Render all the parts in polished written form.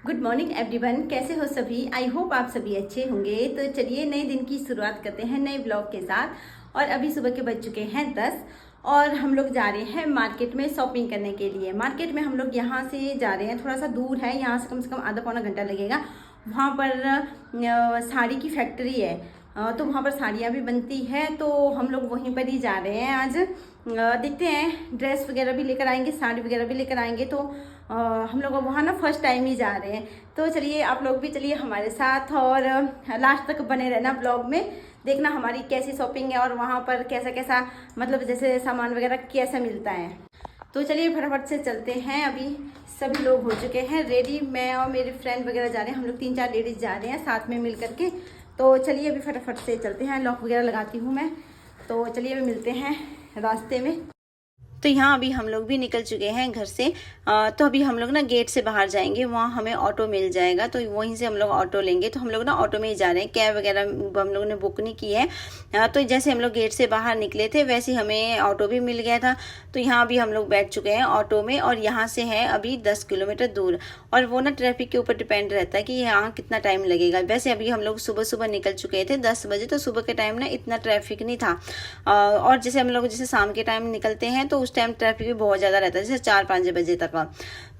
Good morning everyone, कैसे हो सभी। आई होप आप सभी अच्छे होंगे। तो चलिए नए दिन की शुरुआत करते हैं नए ब्लॉग के साथ। और अभी सुबह के बज चुके हैं 10 और हम लोग जा रहे हैं मार्केट में शॉपिंग करने के लिए। मार्केट में हम लोग यहाँ से जा रहे हैं, थोड़ा सा दूर है, यहाँ से कम आधा पौना घंटा लगेगा। वहाँ पर साड़ी की फैक्ट्री है, तो वहाँ पर साड़ियाँ भी बनती है, तो हम लोग वहीं पर ही जा रहे हैं आज। देखते हैं, ड्रेस वगैरह भी लेकर आएंगे, साड़ी वगैरह भी लेकर आएंगे। तो हम लोग वहाँ ना फर्स्ट टाइम ही जा रहे हैं। तो चलिए आप लोग भी चलिए हमारे साथ और लास्ट तक बने रहना ब्लॉग में। देखना हमारी कैसी शॉपिंग है और वहाँ पर कैसा कैसा मतलब जैसे सामान वगैरह कैसा मिलता है। तो चलिए फटाफट से चलते हैं। अभी सभी लोग हो चुके हैं रेडी, मैं और मेरे फ्रेंड वगैरह जा रहे हैं। हम लोग 3-4 लेडीज जा रहे हैं साथ में मिल करके। तो चलिए अभी फटाफट से चलते हैं। लॉक वगैरह लगाती हूँ मैं। तो चलिए अभी मिलते हैं रास्ते में। तो यहाँ अभी हम लोग भी निकल चुके हैं घर से। तो अभी हम लोग ना गेट से बाहर जाएंगे, वहाँ हमें ऑटो मिल जाएगा, तो वहीं से हम लोग ऑटो लेंगे। तो हम लोग ना ऑटो में ही जा रहे हैं, कैब वगैरह हम लोगों ने बुक नहीं की है। तो जैसे हम लोग गेट से बाहर निकले थे वैसे हमें ऑटो भी मिल गया था। तो यहाँ अभी हम लोग बैठ चुके हैं ऑटो में और यहाँ से है अभी 10 किलोमीटर दूर। और वो ना ट्रैफिक के ऊपर डिपेंड रहता है कि यहाँ कितना टाइम लगेगा। वैसे अभी हम लोग सुबह सुबह निकल चुके थे 10 बजे, तो सुबह के टाइम ना इतना ट्रैफिक नहीं था। और जैसे हम लोग जैसे शाम के टाइम निकलते हैं तो उस टाइम ट्रैफिक भी बहुत ज़्यादा रहता है, जैसे 4-5 बजे तक का।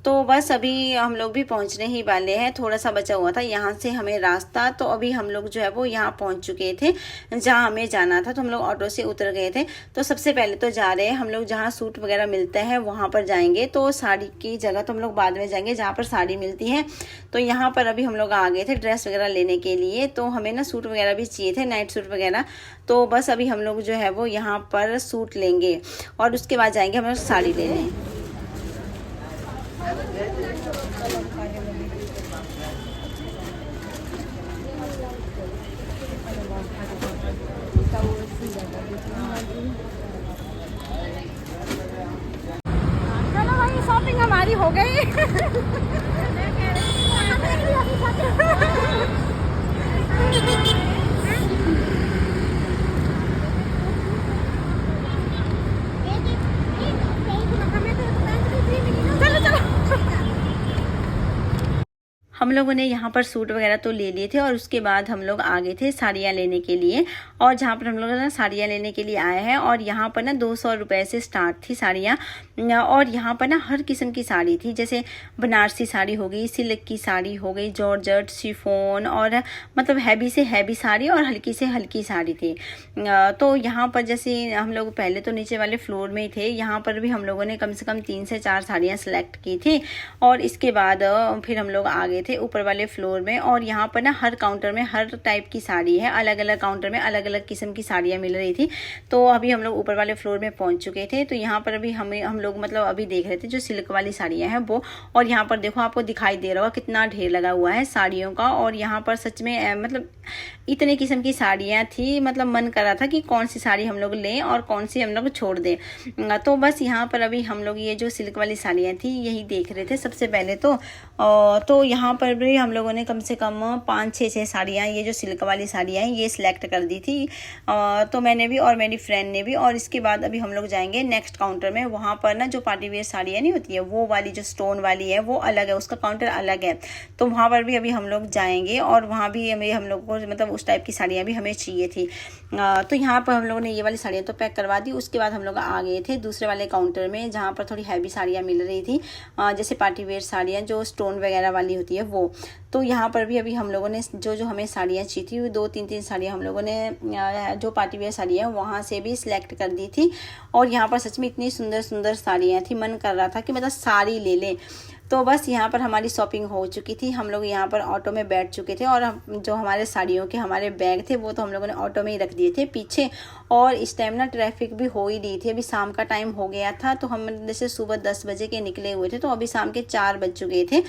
तो बस अभी हम लोग भी पहुंचने ही वाले हैं, थोड़ा सा बचा हुआ था यहाँ से हमें रास्ता। तो अभी हम लोग जो है वो यहाँ पहुंच चुके थे जहाँ हमें जाना था। तो हम लोग ऑटो से उतर गए थे। तो सबसे पहले तो जा रहे हैं हम लोग जहाँ सूट वगैरह मिलता है वहाँ पर जाएंगे। तो साड़ी की जगह तो हम लोग बाद में जाएंगे जहाँ पर साड़ी मिलती है। तो यहाँ पर अभी हम लोग आ गए थे ड्रेस वगैरह लेने के लिए। तो हमें ना सूट वगैरह भी चाहिए थे, नाइट सूट वगैरह। तो बस अभी हम लोग जो है वो यहाँ पर सूट लेंगे और उसके बाद जाएंगे हम लोग साड़ी लेने। चलो भाई, शॉपिंग हमारी हो गई। हम लोगों ने यहाँ पर सूट वगैरह तो ले लिए थे और उसके बाद हम लोग आ गए थे साड़ियाँ लेने के लिए। और जहाँ पर हम लोग ना साड़ियाँ लेने के लिए आए हैं और यहाँ पर ना 200 रुपये से स्टार्ट थी साड़ियाँ। और यहाँ पर ना हर किस्म की साड़ी थी, जैसे बनारसी साड़ी हो गई, सिल्क की साड़ी हो गई, जॉर्जेट, शिफॉन और मतलब हैवी से हैवी साड़ी और हल्की से हल्की साड़ी थी। तो यहाँ पर जैसे हम लोग पहले तो नीचे वाले फ्लोर में ही थे, यहाँ पर भी हम लोगों ने कम से कम 3 से 4 साड़ियाँ सेलेक्ट की थी। और इसके बाद फिर हम लोग आ गए थे ऊपर वाले फ्लोर में। और यहाँ पर ना हर काउंटर में हर टाइप की साड़ी है, अलग अलग काउंटर में अलग अलग किस्म की साड़ियाँ मिल रही थी। तो अभी हम लोग ऊपर वाले फ्लोर में पहुंच चुके थे। तो यहाँ पर अभी हम लोग मतलब अभी देख रहे थे जो सिल्क वाली साड़ियाँ हैं वो। और यहाँ पर देखो आपको दिखाई दे रहा होगा कितना ढेर लगा हुआ है साड़ियों का। और यहाँ पर सच में मतलब इतने किस्म की साड़ियाँ थी, मतलब मन कर रहा था कि कौन सी साड़ी हम लोग लें और कौन सी हम लोग छोड़ दें। तो बस यहाँ पर अभी हम लोग ये जो सिल्क वाली साड़ियाँ थी यही देख रहे थे सबसे पहले तो यहाँ पर भी हम लोगों ने कम से कम 5-6 साड़ियाँ, ये जो सिल्क वाली साड़ियाँ हैं ये सिलेक्ट कर दी थी। तो मैंने भी और मेरी फ्रेंड ने भी। और इसके बाद अभी हम लोग जाएंगे नेक्स्ट काउंटर में। वहाँ पर ना जो पार्टी वेयर साड़ियाँ नहीं होती है वो वाली जो स्टोन वाली है वो अलग है, उसका काउंटर अलग है। तो वहाँ पर भी अभी हम लोग जाएंगे और वहाँ भी हम लोग को मतलब उस टाइप की साड़ियाँ भी हमें चाहिए थी। तो यहाँ पर हम लोगों ने ये वाली साड़ियाँ तो पैक करवा दी। उसके बाद हम लोग आ गए थे दूसरे वाले काउंटर में जहाँ पर थोड़ी हैवी साड़ियाँ मिल रही थी, जैसे पार्टी वेयर साड़ियाँ जो स्टोन वगैरह वाली होती है वो। तो यहाँ पर भी अभी हम लोगों ने जो हमें साड़ियाँ चाहिए थी वो 2-3 साड़ियाँ हम लोगों ने जो पार्टी वेयर साड़ियाँ हैं वहाँ से भी सिलेक्ट कर दी थी। और यहाँ पर सच में इतनी सुंदर सुंदर साड़ियाँ थी, मन कर रहा था कि मतलब साड़ी ले लें। तो बस यहाँ पर हमारी शॉपिंग हो चुकी थी। हम लोग यहाँ पर ऑटो में बैठ चुके थे और जो हमारे साड़ियों के हमारे बैग थे वो तो हम लोगों ने ऑटो में ही रख दिए थे पीछे। और इस टाइम ना ट्रैफिक भी हो ही रही थी, अभी शाम का टाइम हो गया था। तो हम जैसे सुबह 10 बजे के निकले हुए थे तो अभी शाम के 4 बज चुके थे।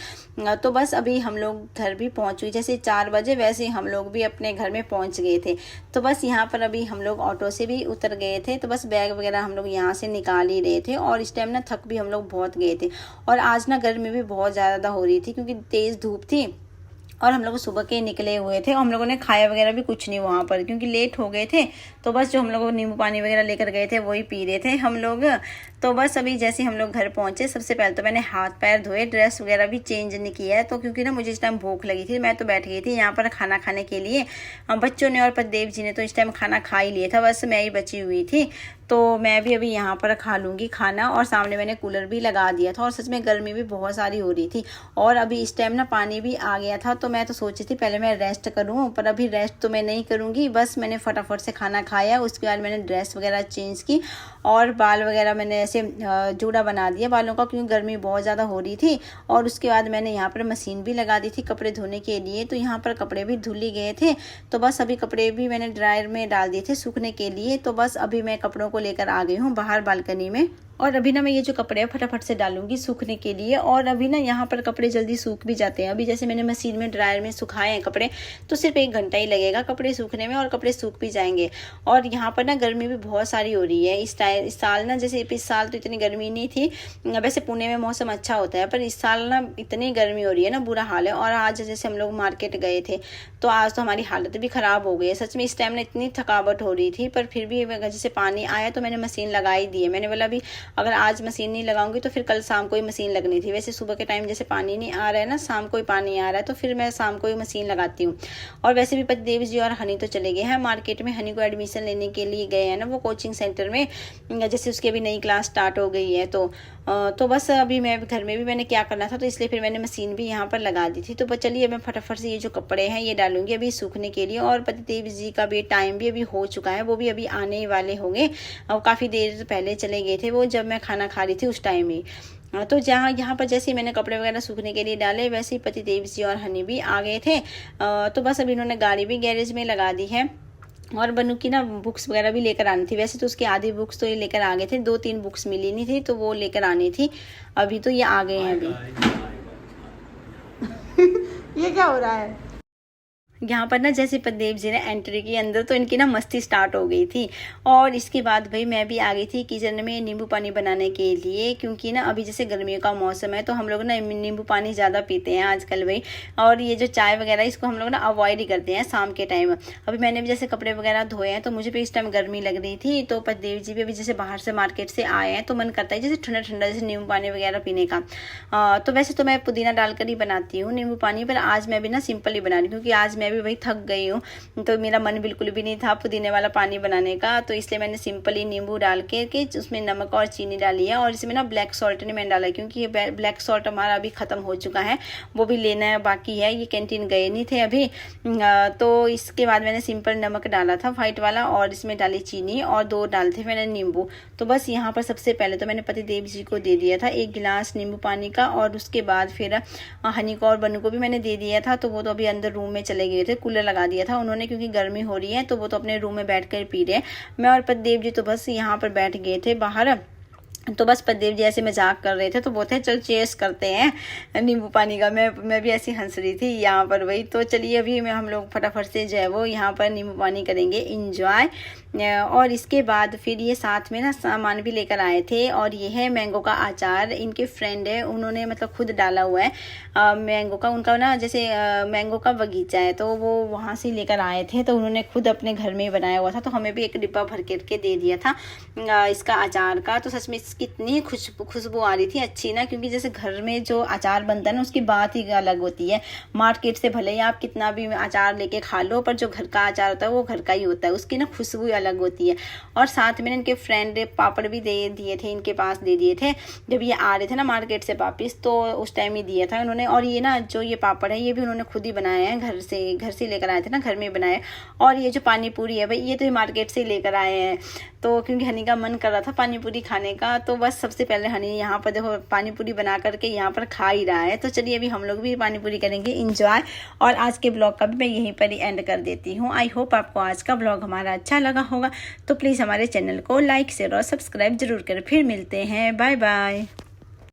तो बस अभी हम लोग घर भी पहुँच गए, जैसे 4 बजे वैसे हम लोग भी अपने घर में पहुँच गए थे। तो बस यहाँ पर अभी हम लोग ऑटो से भी उतर गए थे। तो बस बैग वगैरह हम लोग यहाँ से निकाल ही रहे थे। और इस टाइम ना थक भी हम लोग बहुत गए थे। और आज ना गर्मी भी बहुत ज़्यादा हो रही थी क्योंकि तेज़ धूप थी। और हम लोग सुबह के निकले हुए थे और हम लोगों ने खाया वगैरह भी कुछ नहीं वहाँ पर क्योंकि लेट हो गए थे। तो बस जो हम लोग नींबू पानी वगैरह लेकर गए थे वही पी रहे थे हम लोग। तो बस अभी जैसे हम लोग घर पहुँचे, सबसे पहले तो मैंने हाथ पैर धोए, ड्रेस वगैरह भी चेंज नहीं किया है। तो क्योंकि ना मुझे इस टाइम भूख लगी थी, मैं तो बैठ गई थी यहाँ पर खाना खाने के लिए। बच्चों ने और पतिदेव जी ने तो इस टाइम खाना खा ही लिया था, बस मैं ही बची हुई थी। तो मैं भी अभी यहाँ पर खा लूँगी खाना। और सामने मैंने कूलर भी लगा दिया था और सच में गर्मी भी बहुत सारी हो रही थी। और अभी इस टाइम ना पानी भी आ गया था, तो मैं तो सोची थी पहले मैं रेस्ट करूँ, पर अभी रेस्ट तो मैं नहीं करूँगी। बस मैंने फटाफट से खाना खाया, उसके बाद मैंने ड्रेस वगैरह चेंज की और बाल वगैरह मैंने ऐसे जूड़ा बना दिया बालों का, क्योंकि गर्मी बहुत ज़्यादा हो रही थी। और उसके बाद मैंने यहाँ पर मशीन भी लगा दी थी कपड़े धोने के लिए, तो यहाँ पर कपड़े भी धुल ही गए थे। तो बस अभी कपड़े भी मैंने ड्रायर में डाल दिए थे सूखने के लिए। तो बस अभी मैं कपड़ों को लेकर आ गई हूँ बाहर बालकनी में। और अभी ना मैं ये जो कपड़े हैं फटाफट से डालूंगी सूखने के लिए। और अभी ना यहाँ पर कपड़े जल्दी सूख भी जाते हैं। अभी जैसे मैंने मशीन में ड्रायर में सुखाए हैं कपड़े, तो सिर्फ 1 घंटा ही लगेगा कपड़े सूखने में और कपड़े सूख भी जाएंगे। और यहाँ पर ना गर्मी भी बहुत सारी हो रही है इस साल ना। जैसे इस साल तो इतनी गर्मी नहीं थी, वैसे पुणे में मौसम अच्छा होता है, पर इस साल ना इतनी गर्मी हो रही है ना, बुरा हाल है। और आज जैसे हम लोग मार्केट गए थे, तो आज तो हमारी हालत भी ख़राब हो गई है सच में। इस टाइम ना इतनी थकावट हो रही थी, पर फिर भी जैसे पानी आया तो मैंने मशीन लगा ही दी है। मैंने बोला अभी अगर आज मशीन नहीं लगाऊंगी तो फिर कल शाम को ही मशीन लगनी थी। वैसे सुबह के टाइम जैसे पानी नहीं आ रहा है ना, शाम को ही पानी आ रहा है, तो फिर मैं शाम को ही मशीन लगाती हूँ। और वैसे भी पतिदेव जी और हनी तो चले गए हैं मार्केट में। हनी को एडमिशन लेने के लिए गए हैं ना वो कोचिंग सेंटर में, जैसे उसकी अभी नई क्लास स्टार्ट हो गई है। तो बस अभी मैं घर में भी मैंने क्या करना था, तो इसलिए फिर मैंने मशीन भी यहाँ पर लगा दी थी। तो चलिए मैं फटाफट से ये जो कपड़े हैं ये डालूंगी अभी सूखने के लिए। और पतिदेव जी का भी टाइम भी अभी हो चुका है, वो भी अभी आने वाले होंगे। और काफ़ी देर पहले चले गए थे वो, जब मैं खाना खा रही थी उस टाइम ही। तो यहाँ पर जैसे मैंने कपड़े वगैरह सूखने के लिए डाले, वैसे ही पतिदेव जी और हनी भी आ गए थे। तो बस अभी इन्होंने गाड़ी भी गैरेज में लगा दी है। और बनू की ना बुक्स वगैरह भी लेकर आनी थी। वैसे तो उसकी आधी बुक्स तो ये लेकर आ गए थे, 2-3 बुक्स मिली नहीं थी, तो वो लेकर आनी थी। अभी तो ये आ गए हैं अभी। ये क्या हो रहा है यहाँ पर ना? जैसे पतिदेव जी ने एंट्री की अंदर, तो इनकी ना मस्ती स्टार्ट हो गई थी। और इसके बाद भाई मैं भी आ गई थी किचन में नींबू पानी बनाने के लिए, क्योंकि ना अभी जैसे गर्मियों का मौसम है, तो हम लोग ना नींबू पानी ज़्यादा पीते हैं आजकल भाई। और ये जो चाय वगैरह इसको हम लोग ना अवॉइड ही करते हैं शाम के टाइम। अभी मैंने भी जैसे कपड़े वगैरह धोए हैं, तो मुझे भी इस टाइम गर्मी लग रही थी। तो पतिदेव जी भी अभी जैसे बाहर से मार्केट से आए हैं, तो मन करता है जैसे ठंडा ठंडा जैसे नींबू पानी वगैरह पीने का। तो वैसे तो मैं पुदीना डालकर ही बनाती हूँ नींबू पानी, पर आज मैं भी ना सिंपल ही बना रही हूँ, क्योंकि आज मैं भी भाई थक गई हूँ। तो मेरा मन बिल्कुल भी नहीं था पुदीने वाला पानी बनाने का, तो इसलिए मैंने सिंपल ही नींबू डाल के उसमें नमक और चीनी डाली है। और इसमें ना ब्लैक सॉल्ट नहीं मैंने डाला, क्योंकि ये ब्लैक सॉल्ट हमारा अभी ख़त्म हो चुका है, वो भी लेना बाकी है। ये कैंटीन गए नहीं थे अभी। तो इसके बाद मैंने सिंपल नमक डाला था वाइट वाला, और इसमें डाली चीनी, और 2 डाले थे मैंने नींबू। तो बस यहाँ पर सबसे पहले तो मैंने पतिदेव जी को दे दिया था 1 गिलास नींबू पानी का। और उसके बाद फिर हनी को और बनू को भी मैंने दे दिया था। तो वो तो अभी अंदर रूम में चले गए थे, कूलर लगा दिया था उन्होंने, क्योंकि गर्मी हो रही है, तो वो तो अपने रूम में बैठकर पी रहे हैं। मैं और पतिदेव जी तो बस यहाँ पर बैठ गए थे बाहर। तो बस पतिदेव जी ऐसे मजाक कर रहे थे, तो बोलते हैं चल चेस करते हैं नींबू पानी का। मैं भी ऐसी हंस रही थी यहाँ पर वही। तो चलिए अभी हम लोग फटाफट से जो है वो यहाँ पर नींबू पानी करेंगे इंजॉय। और इसके बाद फिर ये साथ में ना सामान भी लेकर आए थे, और ये है मैंगो का अचार। इनके फ्रेंड है, उन्होंने मतलब खुद डाला हुआ है मैंगो का। उनका ना जैसे मैंगो का बगीचा है, तो वो वहाँ से लेकर आए थे, तो उन्होंने खुद अपने घर में बनाया हुआ था। तो हमें भी 1 डिब्बा भर के दे दिया था इसका अचार का। तो सच में कितनी खुशबू आ रही थी अच्छी ना, क्योंकि जैसे घर में जो अचार बनता है ना उसकी बात ही अलग होती है। मार्केट से भले ही आप कितना भी अचार लेके खा लो, पर जो घर का अचार होता है वो घर का ही होता है, उसकी ना खुशबू अलग होती है। और साथ में इनके फ्रेंड पापड़ भी दे दिए थे, इनके पास दे दिए थे जब ये आ रहे थे ना मार्केट से वापिस, तो उस टाइम ही दिया था उन्होंने। और ये ना जो ये पापड़ है ये भी उन्होंने खुद ही बनाए हैं, घर से लेकर आए थे ना, घर में बनाए। और ये जो पानी पूरी है भाई, ये तो मार्केट से लेकर आए हैं। तो क्योंकि हनी का मन कर रहा था पानी पूरी खाने का, तो बस सबसे पहले हनी यहाँ पर देखो पानी पूरी बना करके यहाँ पर खा ही रहा है। तो चलिए अभी हम लोग भी पानी पूरी करेंगे इंजॉय। और आज के ब्लॉग का भी मैं यहीं पर ही एंड कर देती हूँ। आई होप आपको आज का ब्लॉग हमारा अच्छा लगा होगा। तो प्लीज़ हमारे चैनल को लाइक शेयर और सब्सक्राइब जरूर करें। फिर मिलते हैं, बाय बाय।